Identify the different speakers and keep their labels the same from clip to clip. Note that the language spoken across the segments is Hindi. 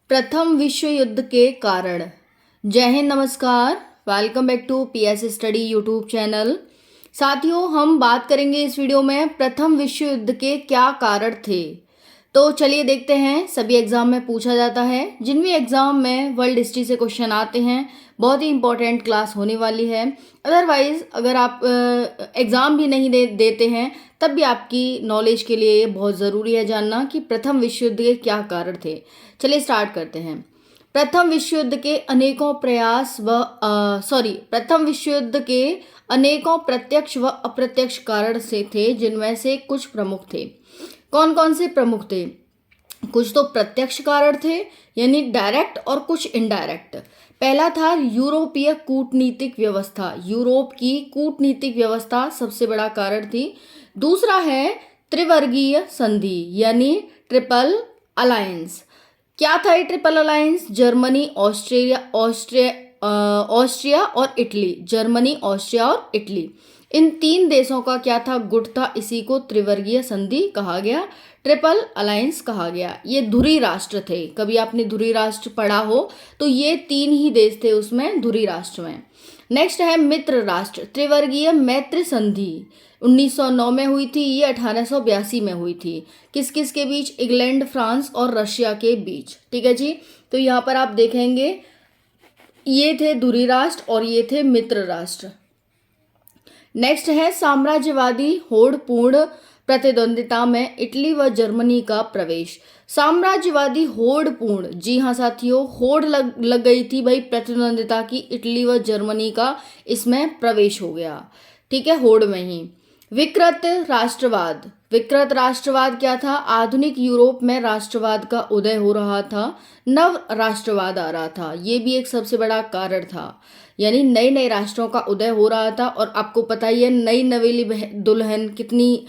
Speaker 1: प्रथम विश्व युद्ध के कारण। जय हिंद, नमस्कार, welcome back to PS study YouTube channel. साथियों, हम बात करेंगे इस वीडियो में प्रथम विश्व युद्ध के क्या कारण थे। तो चलिए देखते हैं। सभी एग्जाम में पूछा जाता है, जिन भी एग्जाम में वर्ल्ड हिस्ट्री से क्वेश्चन आते हैं, बहुत ही इंपॉर्टेंट क्लास होने वाली है। अदरवाइज अगर आप एग्ज़ाम भी नहीं देते हैं तब भी आपकी नॉलेज के लिए ये बहुत ज़रूरी है जानना कि प्रथम विश्व युद्ध के क्या कारण थे। चलिए स्टार्ट करते हैं। प्रथम विश्व युद्ध के अनेकों प्रथम विश्व युद्ध के अनेकों प्रत्यक्ष व अप्रत्यक्ष कारण से थे, जिनमें से कुछ प्रमुख थे। कौन कौन से प्रमुख थे? कुछ तो प्रत्यक्ष कारण थे यानी डायरेक्ट, और कुछ इनडायरेक्ट। पहला था यूरोपीय कूटनीतिक व्यवस्था। यूरोप की कूटनीतिक व्यवस्था सबसे बड़ा कारण थी। दूसरा है त्रिवर्गीय संधि यानी ट्रिपल अलायंस। क्या था ये ट्रिपल अलायंस? जर्मनी, ऑस्ट्रिया और इटली। जर्मनी, ऑस्ट्रिया और इटली, इन तीन देशों का क्या था? गुट था। इसी को त्रिवर्गीय संधि कहा गया, ट्रिपल अलायंस कहा गया। ये धुरी राष्ट्र थे। कभी आपने धुरी राष्ट्र पढ़ा हो तो ये तीन ही देश थे उसमें, धुरी राष्ट्र में। नेक्स्ट है मित्र राष्ट्र। त्रिवर्गीय मैत्री संधि 1909 में हुई थी, ये 1882 में हुई थी। किस किस के बीच? इंग्लैंड, फ्रांस और रशिया के बीच। ठीक है जी। तो यहाँ पर आप देखेंगे ये थे धुरी राष्ट्र और ये थे मित्र राष्ट्र। नेक्स्ट है साम्राज्यवादी होड़पूर्ण प्रतिद्वंदिता में इटली व जर्मनी का प्रवेश। साम्राज्यवादी होड़पूर्ण, जी हाँ साथियों, होड़ लग गई थी भाई प्रतिद्वंदिता की। इटली व जर्मनी का इसमें प्रवेश हो गया। ठीक है, होड़ में ही। विकृत राष्ट्रवाद। विकृत राष्ट्रवाद क्या था? आधुनिक यूरोप में राष्ट्रवाद का उदय हो रहा था, नव राष्ट्रवाद आ रहा था। ये भी एक सबसे बड़ा कारण था, यानी नए नए राष्ट्रों का उदय हो रहा था। और आपको पता ही है, नई नवेली दुल्हन कितनी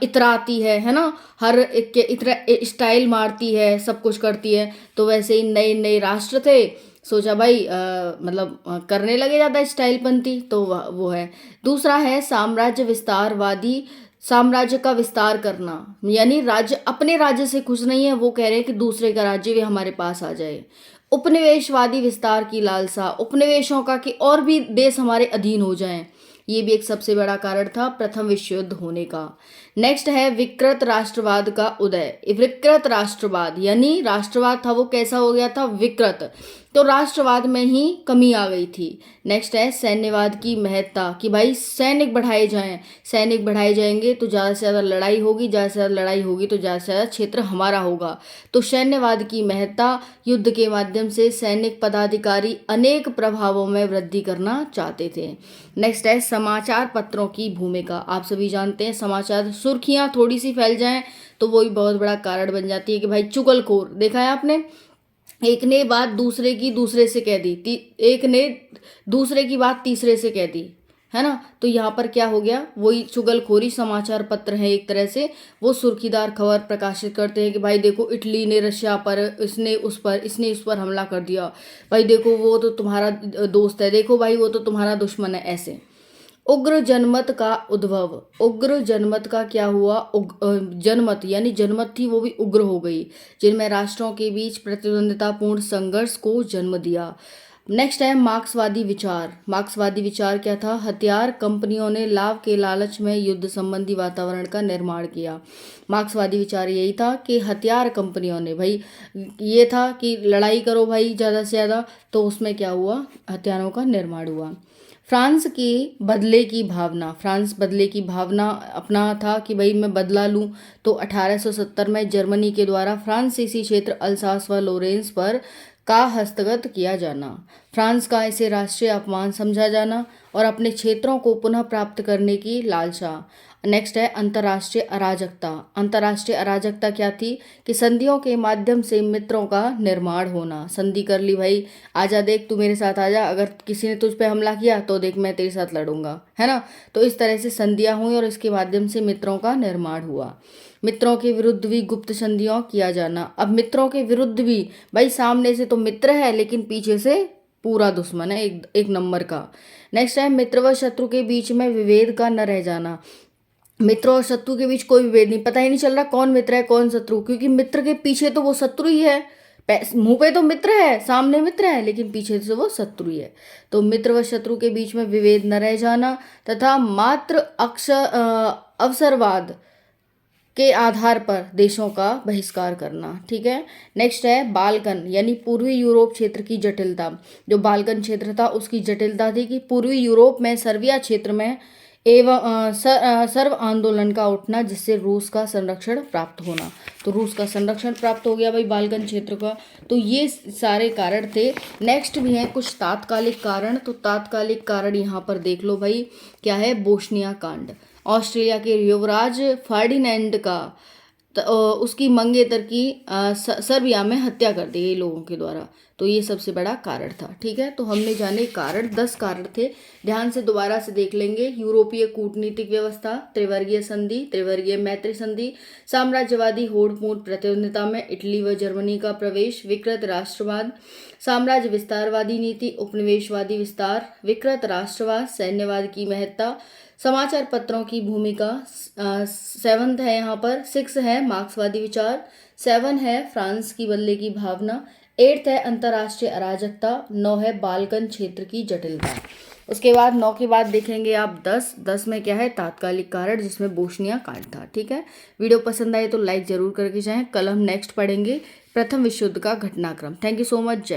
Speaker 1: इतराती है ना, हर एक के इतना स्टाइल मारती है, सब कुछ करती है। तो वैसे ही नए नए राष्ट्र थे, सोचा भाई करने लगे ज़्यादा स्टाइलपंथी, तो वो है। दूसरा है साम्राज्य विस्तारवादी। साम्राज्य का विस्तार करना, यानी राज्य अपने राज्य से खुश नहीं है, वो कह रहे हैं कि दूसरे का राज्य भी हमारे पास आ जाए। उपनिवेशवादी विस्तार की लालसा, उपनिवेशों का कि और भी देश हमारे अधीन हो जाएं, ये भी एक सबसे बड़ा कारण था प्रथम विश्व युद्ध होने का। नेक्स्ट है विकृत राष्ट्रवाद का उदय। विकृत राष्ट्रवाद यानी राष्ट्रवाद था वो कैसा हो गया था? विकृत। तो राष्ट्रवाद में ही कमी आ गई थी। नेक्स्ट है सैन्यवाद की महत्ता, कि भाई सैनिक बढ़ाए जाएं। सैनिक बढ़ाए जाएंगे तो ज़्यादा से ज़्यादा लड़ाई होगी, ज़्यादा से ज़्यादा लड़ाई होगी तो ज़्यादा से ज़्यादा क्षेत्र हमारा होगा। तो सैन्यवाद की महत्ता, युद्ध के माध्यम से सैनिक पदाधिकारी अनेक प्रभावों में वृद्धि करना चाहते थे। नेक्स्ट है समाचार पत्रों की भूमिका। आप सभी जानते हैं समाचार सुर्खियां थोड़ी सी फैल जाएं तो वो भी बहुत बड़ा कारण बन जाती है कि भाई चुगलखोर। देखा है आपने, एक ने बात दूसरे की दूसरे से कह दी, एक ने दूसरे की बात तीसरे से कह दी, है ना। तो यहाँ पर क्या हो गया? वही चुगलखोरी। समाचार पत्र है एक तरह से, वो सुर्खीदार खबर प्रकाशित करते हैं कि भाई देखो इटली ने रशिया पर, इसने उस पर हमला कर दिया, भाई देखो वो तो तुम्हारा दोस्त है, देखो भाई वो तो तुम्हारा दुश्मन है। ऐसे उग्र जनमत का उद्भव। उग्र जनमत का क्या हुआ? जनमत यानी जनमत थी वो भी उग्र हो गई, जिनमें राष्ट्रों के बीच प्रतिद्वंदितापूर्ण संघर्ष को जन्म दिया। नेक्स्ट है मार्क्सवादी विचार। मार्क्सवादी विचार क्या था? हथियार कंपनियों ने लाभ के लालच में युद्ध संबंधी वातावरण का निर्माण किया। मार्क्सवादी विचार यही था कि हथियार कंपनियों ने, भाई ये था कि लड़ाई करो भाई ज़्यादा से ज़्यादा, तो उसमें क्या हुआ? हथियारों का निर्माण हुआ। फ्रांस की बदले की भावना। फ्रांस बदले की भावना अपना था कि भाई मैं बदला लूं। तो 1870 में जर्मनी के द्वारा फ्रांसीसी क्षेत्र अल्सास व लोरेंस पर का हस्तगत किया जाना, फ्रांस का इसे राष्ट्रीय अपमान समझा जाना और अपने क्षेत्रों को पुनः प्राप्त करने की लालसा। नेक्स्ट है अंतर्राष्ट्रीय अराजकता। अंतर्राष्ट्रीय अराजकता क्या थी? कि संधियों के माध्यम से मित्रों का निर्माण होना। संधि कर ली भाई, आजा देख तू मेरे साथ आजा, अगर किसी ने तुझ पे हमला किया तो देख मैं तेरे साथ लड़ूंगा, है ना। तो इस तरह से संधियां हुई और इसके माध्यम से मित्रों का निर्माण हुआ। मित्रों के विरुद्ध भी गुप्त संधियों किया जाना। अब मित्रों के विरुद्ध भी, भाई सामने से तो मित्र है लेकिन पीछे से पूरा दुश्मन है, एक नंबर का। नेक्स्ट है मित्र व शत्रु के बीच में विभेद का न रह जाना। मित्र और शत्रु के बीच कोई विभेद नहीं, पता ही नहीं चल रहा कौन मित्र है कौन शत्रु, क्योंकि मित्र के पीछे तो वो शत्रु ही है, मुंह पे तो मित्र है, सामने मित्र है, लेकिन पीछे से वो शत्रु ही है। तो मित्र व शत्रु के बीच में विभेद न रह जाना तथा मात्र अवसरवाद के आधार पर देशों का बहिष्कार करना। ठीक है। नेक्स्ट है बाल्कन यानी पूर्वी यूरोप क्षेत्र की जटिलता। जो बाल्कन क्षेत्र था उसकी जटिलता थी कि पूर्वी यूरोप में सर्बिया क्षेत्र में एवं सर्व आंदोलन का उठना, जिससे रूस का संरक्षण प्राप्त होना। तो रूस का संरक्षण प्राप्त हो गया भाई बाल्कन क्षेत्र का। तो ये सारे कारण थे। नेक्स्ट भी हैं कुछ तात्कालिक कारण। तो तात्कालिक कारण यहाँ पर देख लो भाई, क्या है, बोस्निया कांड। ऑस्ट्रेलिया के युवराज फर्डिनेंड का उसकी मंगेतर की सर्बिया में हत्या कर दी गई लोगों के द्वारा। तो ये सबसे बड़ा कारण था। ठीक है। तो हमने जाने कारण, 10 कारण थे। ध्यान से दोबारा से देख लेंगे। यूरोपीय कूटनीतिक व्यवस्था, त्रिवर्गीय संधि, त्रिवर्गीय मैत्री संधि, साम्राज्यवादी होड़पूर्ण प्रतिद्वंदिता में इटली व जर्मनी का प्रवेश, विकृत राष्ट्रवाद, साम्राज्य विस्तारवादी नीति, उपनिवेशवादी विस्तार, विकृत राष्ट्रवाद, सैन्यवाद की महत्ता, समाचार पत्रों की भूमिका, 7th है यहाँ पर, 6 है मार्क्सवादी विचार, 7 है फ्रांस की बदले की भावना, 8th है अंतर्राष्ट्रीय अराजकता, 9 है बाल्कन क्षेत्र की जटिलता। उसके बाद 9 के बाद देखेंगे आप 10 में क्या है, तात्कालिक कारण, जिसमें बोस्निया कांड था। ठीक है। वीडियो पसंद आए तो लाइक जरूर करके जाएं। कल हम नेक्स्ट पढ़ेंगे प्रथम विश्व युद्ध का घटनाक्रम। Thank you so much.